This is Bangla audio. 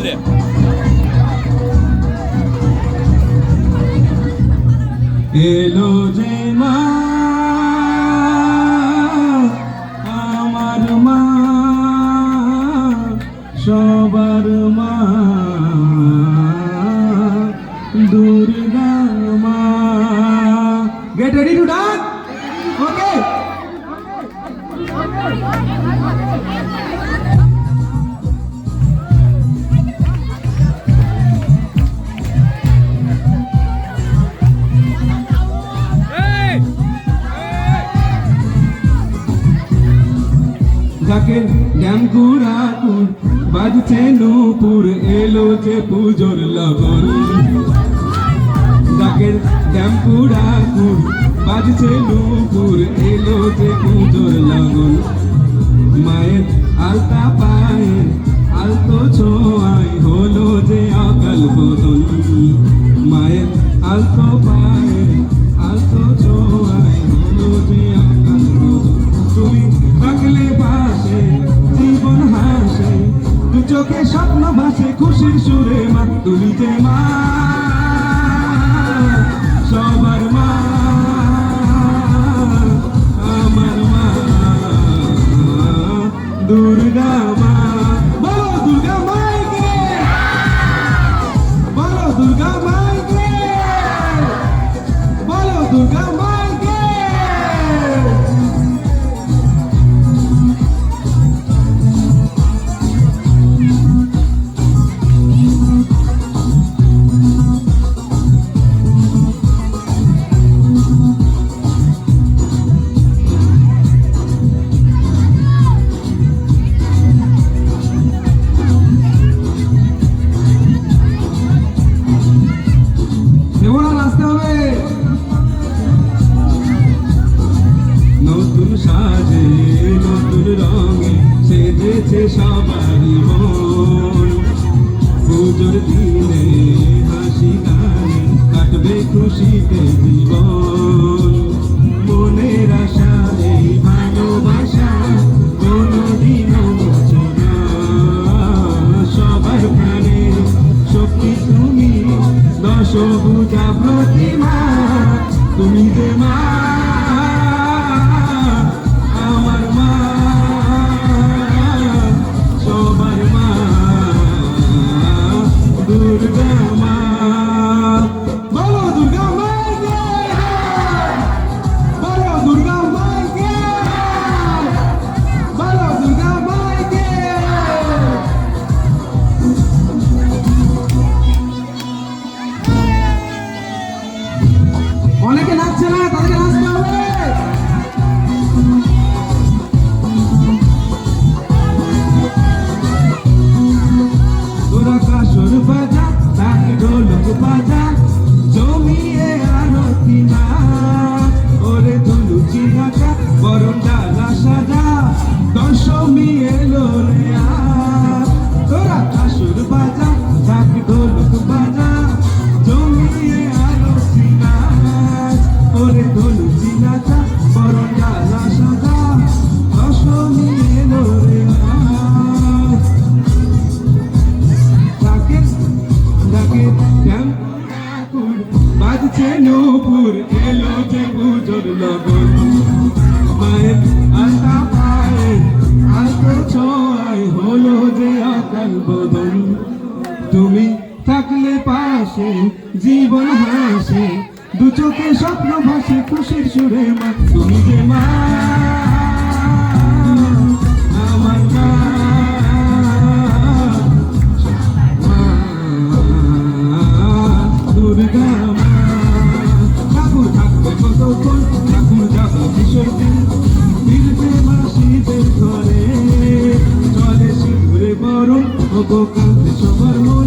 বললে এলো যে মা আমার মা সবার মা দুর্গা মা গেট রেডি টু ডান্স ওকে ঢাকের ড্যামকুড়াকুর বাজছে নূপুর এলো যে পুজোর লগন ঢাকের ড্যামকুড়াকুর বাজছে নূপুর এলো যে পুজোর লগন মায়ের আলতা পায়ে আলতো ছোঁয়ায় হলো যে অকাল বোধন মায়ের আলতো পায়ে আলতো ছোঁয়ায় হলো যে অকাল বোধন তুমি থাকলে পাশে জীবন হাসে দু চোখে স্বপ্ন ভাসে খুশির সুরে মা তুমি যে মা সবার মা আমার মা দুর্গা মা বলো দুর্গা মাইকে বলো দুর্গা মাইকে বলো দুর্গা মাইকে নতুন সাজে নতুন রঙে সেজেছে সবারই মন পুজোর দিনে হাসি গানে কাটবে খুশিতে জীবন মনের আশা এই ভালোবাসা কোনোদিনও মুছে না সবার প্রাণে শক্তি তুমি দশভুজা প্রতিমা তুমি যে মা আমার মা সবার মা দুর্গা মা বলো দুর্গা মাইকে বলো দুর্গা মাইকে বলো দুর্গা মাইকে অনেকে নাচছে না তাদেরকে নাচতে হবে তোরা কাসর বাজা তাক ঢোলক বাজা জমিয়ে আরতি না ওরে ধুলুচি ঢাকা বরণ ডালা সাজা দশমী এলো রে তোরা কাসর বাজা তাক ঢোলক বাজা জমিয়ে আরতি না ওরে ধুলুচি ঢাকা বরণ ডালা সাজা দশমী এলো রে বাজছে নূপুর এলো যে পুজোর লগন মায়ের আলতা পায়ে আলতো ছোঁয়ায় হলো যে অকাল বোধন তুমি থাকলে পাশে জীবন হাসে দু চোখে স্বপ্ন ভাসে খুশির সুরে মা তুমি যে মা আমার মা দুর্গা মা ঠাকুর থাকবে কতক্ষণ ঠাকুর যাবো বিসর্জন ফিরবে মাসিদের ঘরে চলে সিঁদুরে বরণ ও কাঁদে সবার মন